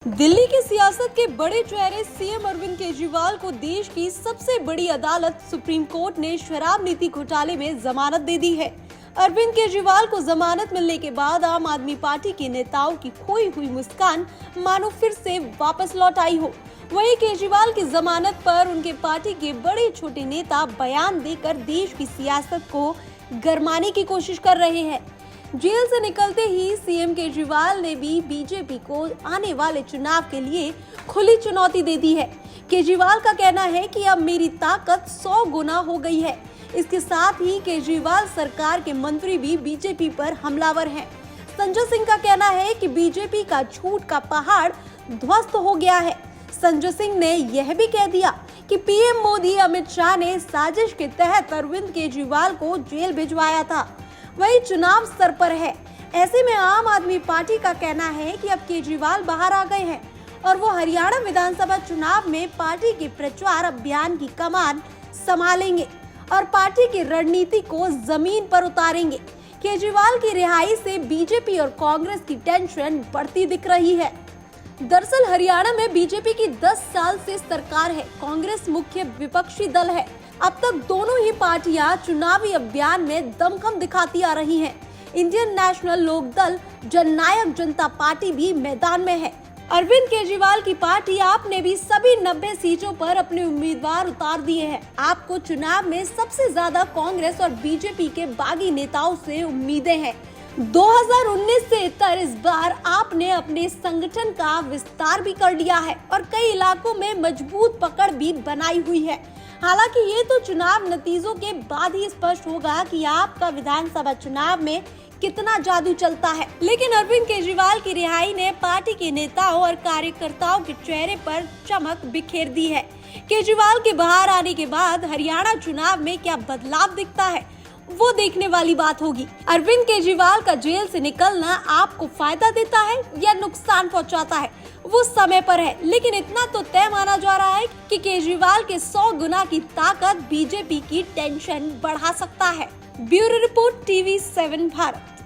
दिल्ली की सियासत के बड़े चेहरे सीएम अरविंद केजरीवाल को देश की सबसे बड़ी अदालत सुप्रीम कोर्ट ने शराब नीति घोटाले में जमानत दे दी है। अरविंद केजरीवाल को जमानत मिलने के बाद आम आदमी पार्टी के नेताओं की खोई हुई मुस्कान मानो फिर से वापस लौट आई हो। वहीं केजरीवाल की जमानत पर उनके पार्टी के बड़े छोटे नेता बयान देकर देश की सियासत को गरमाने की कोशिश कर रहे हैं। जेल से निकलते ही सीएम केजरीवाल ने भी बीजेपी को आने वाले चुनाव के लिए खुली चुनौती दे दी है। केजरीवाल का कहना है कि अब मेरी ताकत 100 गुना हो गई है। इसके साथ ही केजरीवाल सरकार के मंत्री भी बीजेपी पर हमलावर हैं। संजय सिंह का कहना है कि बीजेपी का झूठ का पहाड़ ध्वस्त हो गया है। संजय सिंह ने यह भी कह दिया कि पीएम मोदी अमित शाह ने साजिश के तहत अरविंद केजरीवाल को जेल भिजवाया था। वही चुनाव सर पर है। ऐसे में आम आदमी पार्टी का कहना है कि अब केजरीवाल बाहर आ गए हैं और वो हरियाणा विधानसभा चुनाव में पार्टी के प्रचार अभियान की कमान संभालेंगे और पार्टी की रणनीति को जमीन पर उतारेंगे। केजरीवाल की रिहाई से बीजेपी और कांग्रेस की टेंशन बढ़ती दिख रही है। दरअसल हरियाणा में बीजेपी की 10 साल से सरकार है। कांग्रेस मुख्य विपक्षी दल है। अब तक दोनों ही पार्टियां चुनावी अभियान में दमखम दिखाती आ रही हैं। इंडियन नेशनल लोक दल, जननायक जनता पार्टी भी मैदान में है। अरविंद केजरीवाल की पार्टी आप ने भी सभी 90 सीटों पर अपने उम्मीदवार उतार दिए हैं। आपको चुनाव में सबसे ज्यादा कांग्रेस और बीजेपी के बागी नेताओं से उम्मीदें हैं। 2019 से इतर इस बार आपने अपने संगठन का विस्तार भी कर लिया है और कई इलाकों में मजबूत पकड़ भी बनाई हुई है। हालांकि ये तो चुनाव नतीजों के बाद ही स्पष्ट होगा कि आपका विधानसभा चुनाव में कितना जादू चलता है। लेकिन अरविंद केजरीवाल की रिहाई ने पार्टी के नेताओं और कार्यकर्ताओं के चेहरे पर चमक बिखेर दी है। केजरीवाल के बाहर आने के बाद हरियाणा चुनाव में क्या बदलाव दिखता है, वो देखने वाली बात होगी। अरविंद केजरीवाल का जेल से निकलना आपको फायदा देता है या नुकसान पहुंचाता है, वो समय पर है। लेकिन इतना तो तय माना जा रहा है कि केजरीवाल के 100 गुना की ताकत बीजेपी की टेंशन बढ़ा सकता है। Bureau report TV7 Bharat.